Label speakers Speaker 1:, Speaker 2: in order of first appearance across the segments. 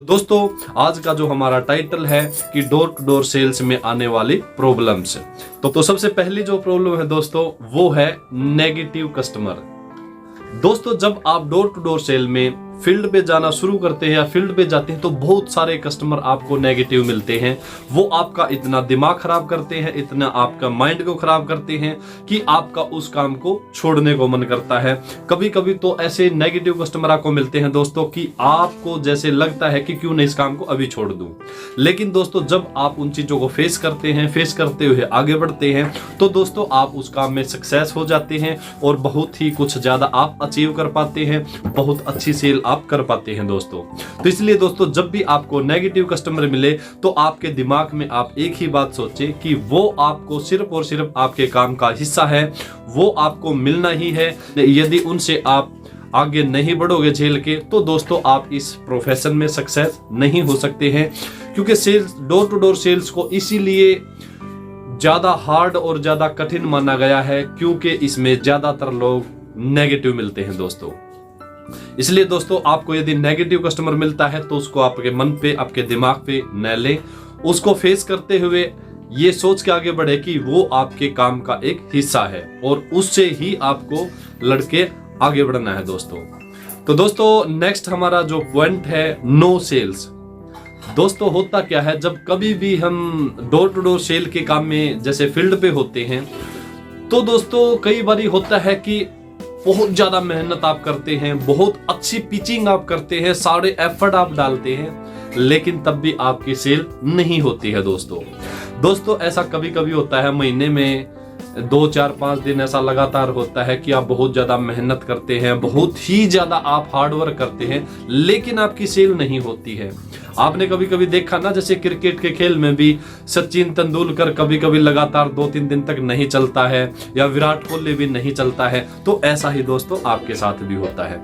Speaker 1: दोस्तों आज का जो हमारा टाइटल है कि डोर टू डोर सेल्स में आने वाली प्रॉब्लम्स। तो सबसे पहली जो प्रॉब्लम है दोस्तों वो है नेगेटिव कस्टमर। दोस्तों जब आप डोर टू डोर सेल में फील्ड पे जाना शुरू करते हैं या फील्ड पे जाते हैं तो बहुत सारे कस्टमर आपको नेगेटिव मिलते हैं। वो आपका इतना दिमाग खराब करते हैं, इतना आपका माइंड को खराब करते हैं कि आपका उस काम को छोड़ने को मन करता है। कभी कभी तो ऐसे नेगेटिव कस्टमर आपको मिलते हैं दोस्तों कि आपको जैसे लगता है कि क्यों नहीं इस काम को अभी छोड़ दूं। लेकिन दोस्तों जब आप उन चीजों को फेस करते हैं, फेस करते हुए आगे बढ़ते हैं तो दोस्तों आप उस काम में सक्सेस हो जाते हैं और बहुत ही कुछ ज्यादा आप अचीव कर पाते हैं, बहुत अच्छी सेल आप कर पाते हैं दोस्तों। तो इसलिए दोस्तों जब भी आपको नेगेटिव कस्टमर मिले तो आपके दिमाग में आप एक ही बात सोचें कि वो आपको सिर्फ और सिर्फ आपके काम का हिस्सा है, वो आपको मिलना ही है। यदि उनसे आप आगे नहीं बढ़ोगे झेल के तो दोस्तों आप इस प्रोफेशन में सक्सेस नहीं हो सकते हैं। क्योंकि sales, door to door sales को इसीलिए ज्यादा हार्ड और ज्यादा कठिन माना गया है क्योंकि इसमें ज्यादातर लोग नेगेटिव मिलते हैं दोस्तों। इसलिए दोस्तों आपको यदि नेगेटिव कस्टमर मिलता है तो उसको आपके मन पे, आपके दिमाग पे न लें। उसको फेस करते हुए ये सोच के आगे बढ़े कि वो आपके काम का एक हिस्सा है और उससे ही आपको लड़के आगे बढ़ना है दोस्तों। तो दोस्तों नेक्स्ट हमारा जो पॉइंट है नो सेल्स। दोस्तों होता क्या है, जब कभी भी हम डोर टू डोर सेल के काम में जैसे फील्ड पे होते हैं तो दोस्तों कई बार होता है कि बहुत ज्यादा मेहनत आप करते हैं, बहुत अच्छी पिचिंग आप करते हैं, सारे एफर्ट आप डालते हैं, लेकिन तब भी आपकी सेल नहीं होती है दोस्तों ऐसा कभी कभी होता है, महीने में 2, 4, 5 दिन ऐसा लगातार होता है कि आप बहुत ज्यादा मेहनत करते हैं, बहुत ही ज्यादा आप हार्ड वर्क करते हैं, लेकिन आपकी सेल नहीं होती है। आपने कभी कभी देखा ना, जैसे क्रिकेट के खेल में भी सचिन तेंदुलकर कभी कभी लगातार 2-3 दिन तक नहीं चलता है या विराट कोहली भी नहीं चलता है। तो ऐसा ही दोस्तों आपके साथ भी होता है।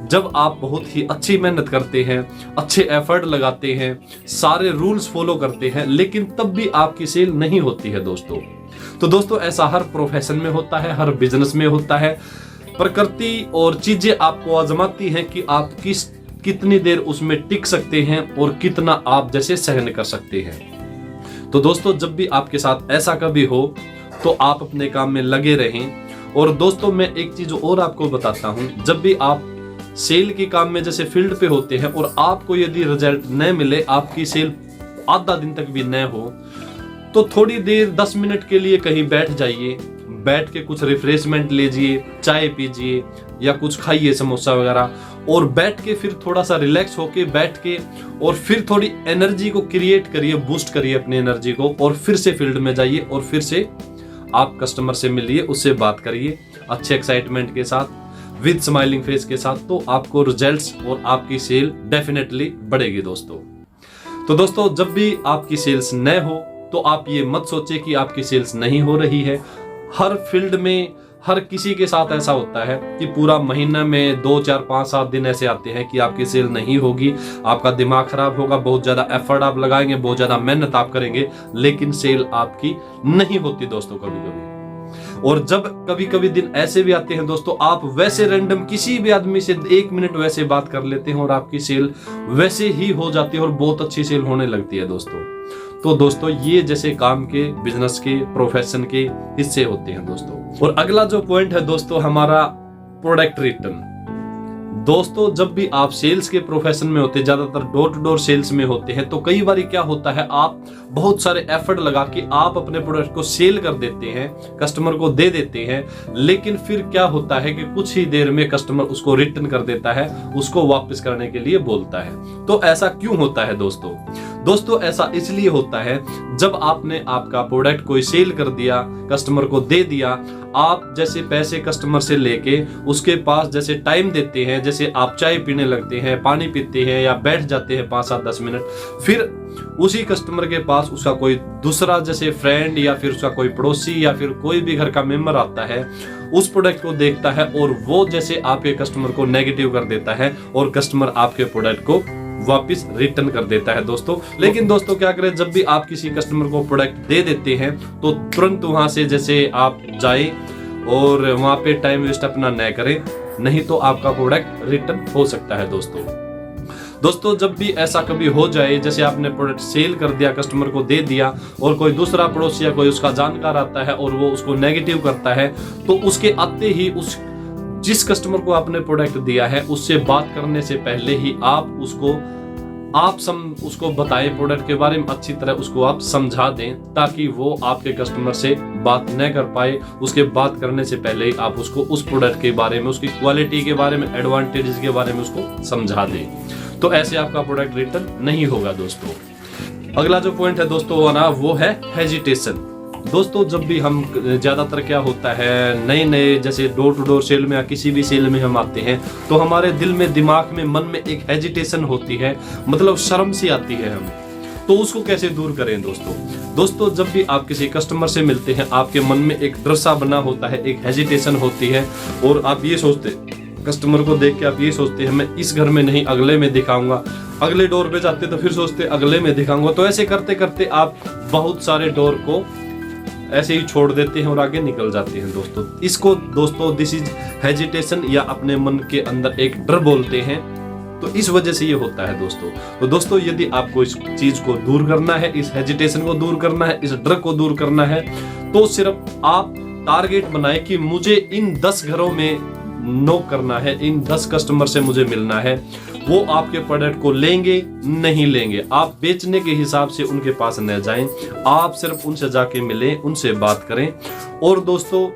Speaker 1: जब आप बहुत ही अच्छी मेहनत करते हैं, अच्छे एफर्ट लगाते हैं, सारे रूल्स फॉलो करते हैं, लेकिन तब भी आपकी सेल नहीं होती है दोस्तों। तो दोस्तों ऐसा हर प्रोफेशन में होता है, हर बिजनेस में होता है। प्रकृति और चीजें आपको आजमाती हैं कि आप कितनी देर उसमें टिक सकते हैं और कितना आप जैसे सहन कर सकते हैं। तो दोस्तों जब भी आपके साथ ऐसा कभी हो तो आप अपने काम में लगे रहें। और दोस्तों मैं एक चीज और आपको बताता हूं, जब भी आप सेल के काम में जैसे फील्ड पे होते हैं और आपको यदि रिजल्ट न मिले, आपकी सेल आधा दिन तक भी न हो, तो थोड़ी देर 10 मिनट के लिए कहीं बैठ जाइए, बैठ के कुछ रिफ्रेशमेंट लीजिए, चाय पीजिए या कुछ खाइए समोसा वगैरह, और बैठ के फिर थोड़ा सा रिलैक्स होके बैठ के और फिर थोड़ी एनर्जी को क्रिएट करिए, बूस्ट करिए अपनी एनर्जी को, और फिर से फील्ड में जाइए और फिर से आप कस्टमर से मिलिए, उससे बात करिए अच्छे एक्साइटमेंट के साथ, विद स्माइलिंग फेस के साथ। तो आपको रिजल्ट्स और आपकी सेल डेफिनेटली बढ़ेगी दोस्तों। तो दोस्तों जब भी आपकी सेल्स न हो तो आप ये मत सोचे कि आपकी सेल्स नहीं हो रही है। हर फील्ड में हर किसी के साथ ऐसा होता है कि पूरा महीना में 2, 4, 5, 7 दिन ऐसे आते हैं कि आपकी सेल नहीं होगी, आपका दिमाग खराब होगा, बहुत ज्यादा एफर्ट आप लगाएंगे, बहुत ज्यादा मेहनत आप करेंगे, लेकिन सेल आपकी नहीं होती दोस्तों कभी कभी। और जब कभी कभी दिन ऐसे भी आते हैं दोस्तों, आप वैसे रैंडम किसी भी आदमी से 1 मिनट वैसे बात कर लेते हैं और आपकी सेल वैसे ही हो जाती है और बहुत अच्छी सेल होने लगती है दोस्तों। तो दोस्तों ये जैसे काम के, बिजनेस के, प्रोफेशन के हिस्से होते हैं दोस्तों। और अगला जो पॉइंट है दोस्तों हमारा प्रोडक्ट रिटर्न। दोस्तों जब भी आप सेल्स के प्रोफेशन में होते हैं, ज्यादातर डोर टू डोर सेल्स में होते हैं, तो कई बार क्या होता है, आप बहुत सारे एफर्ट लगा के आप अपने प्रोडक्ट को सेल कर देते हैं, कस्टमर को दे देते हैं, लेकिन फिर क्या होता है कि कुछ ही देर में कस्टमर उसको रिटर्न कर देता है, उसको वापस करने के लिए बोलता है। तो ऐसा क्यों होता है दोस्तों ऐसा इसलिए होता है, जब आपने आपका प्रोडक्ट कोई सेल कर दिया, कस्टमर को दे दिया, आप जैसे पैसे कस्टमर से लेके उसके पास जैसे टाइम देते हैं, जैसे आप चाय पीने लगते हैं, पानी पीते हैं या बैठ जाते हैं 5, 7, 10 मिनट, फिर उसी कस्टमर के पास उसका कोई दूसरा जैसे फ्रेंड या फिर उसका कोई पड़ोसी या फिर कोई भी घर का मेंबर आता है, उस प्रोडक्ट को देखता है और वो जैसे आपके कस्टमर को नेगेटिव कर देता है और कस्टमर आपके प्रोडक्ट को वापस रिटर्न कर देता है दोस्तों। लेकिन दोस्तों क्या करें, जब भी आप किसी कस्टमर को प्रोडक्ट दे देते हैं तो तुरंत वहां से जैसे आप जाए और वहां पे टाइम वेस्ट अपना न करें, नहीं तो आपका प्रोडक्ट रिटर्न हो सकता है दोस्तों। दोस्तों जब भी ऐसा कभी हो जाए, जैसे आपने प्रोडक्ट सेल कर दिया, कस्टमर को दे दिया और कोई दूसरा पड़ोसी या कोई उसका जानकार आता है और वो उसको नेगेटिव करता है, तो उसके आते ही जिस कस्टमर को आपने प्रोडक्ट दिया है उससे बात करने से पहले ही आप उसको बताएं प्रोडक्ट के बारे में, अच्छी तरह उसको आप समझा दें ताकि वो आपके कस्टमर से बात न कर पाए। उसके बात करने से पहले ही आप उसको उस प्रोडक्ट के बारे में, उसकी क्वालिटी के बारे में, एडवांटेजेस के बारे में उसको समझा दें। तो ऐसे आपका प्रोडक्ट रिटर्न नहीं होगा दोस्तों। अगला जो पॉइंट है दोस्तों वो है हेजिटेशन। दोस्तों जब भी हम, ज्यादातर क्या होता है, नए जैसे डोर टू डोर सेल में या किसी भी सेल में हम आते हैं तो हमारे दिल में, दिमाग में, मन में एक हेजिटेशन होती है, मतलब शर्म सी आती है हमें। तो उसको कैसे दूर करें दोस्तों जब भी आप किसी कस्टमर से मिलते हैं आपके मन में एक डर सा बना होता है, एक हेजिटेशन होती है और आप ये सोचते, कस्टमर को देख के आप ये सोचते हैं मैं इस घर में नहीं अगले में दिखाऊंगा, अगले डोर पे जाते तो फिर सोचते अगले में दिखाऊंगा। तो ऐसे करते करते आप बहुत सारे डोर को ऐसे ही छोड़ देते हैं और आगे निकल जाते हैं दोस्तों। इसको दोस्तों दिस इज हेजिटेशन, या अपने मन के अंदर एक डर बोलते हैं। तो इस वजह से ये होता है दोस्तों। तो दोस्तों यदि आपको इस चीज को दूर करना है, इस हेजिटेशन को दूर करना है, इस डर को दूर करना है, तो सिर्फ आप टारगेट बनाए कि मुझे इन 10 घरों में नॉक करना है, इन 10 कस्टमर से मुझे मिलना है। वो आपके प्रोडक्ट को लेंगे नहीं लेंगे, आप बेचने के हिसाब से उनके पास न जाएं, आप सिर्फ उनसे जाके मिलें, उनसे बात करें। और दोस्तों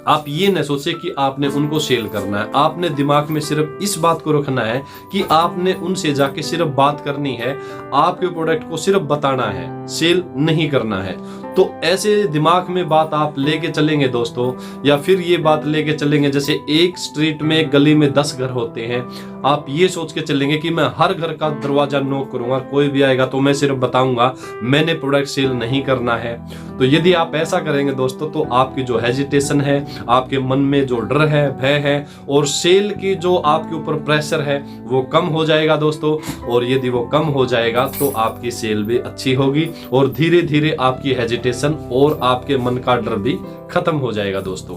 Speaker 1: आप ये न सोचे कि आपने उनको सेल करना है, आपने दिमाग में सिर्फ इस बात को रखना है कि आपने उनसे जाके सिर्फ बात करनी है, आपके प्रोडक्ट को सिर्फ बताना है, सेल नहीं करना है। तो ऐसे दिमाग में बात आप लेके चलेंगे दोस्तों, या फिर ये बात लेके चलेंगे जैसे एक स्ट्रीट में, गली में 10 घर होते हैं, आप ये सोच के चलेंगे कि मैं हर घर का दरवाजा नॉक करूंगा, कोई भी आएगा तो मैं सिर्फ बताऊंगा, मैंने प्रोडक्ट सेल नहीं करना है। तो यदि आप ऐसा करेंगे दोस्तों तो आपकी जो हेजिटेशन है, आपके मन में जो डर है, भय है, और सेल की जो आपके ऊपर प्रेशर है वो कम हो जाएगा दोस्तों। और यदि वो कम हो जाएगा तो आपकी सेल भी अच्छी होगी और धीरे धीरे आपकी हेजिटेशन और आपके मन का डर भी खत्म हो जाएगा दोस्तों।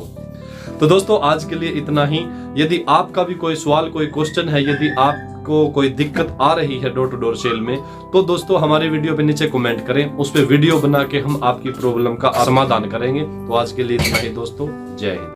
Speaker 1: तो दोस्तों आज के लिए इतना ही। यदि आपका भी कोई सवाल, कोई क्वेश्चन है, यदि आपको कोई दिक्कत आ रही है डोर टू डोर सेल में, तो दोस्तों हमारे वीडियो पे नीचे कमेंट करें, उस पे वीडियो बना के हम आपकी प्रॉब्लम का समाधान करेंगे। तो आज के लिए इतना ही दोस्तों, जय हिंद।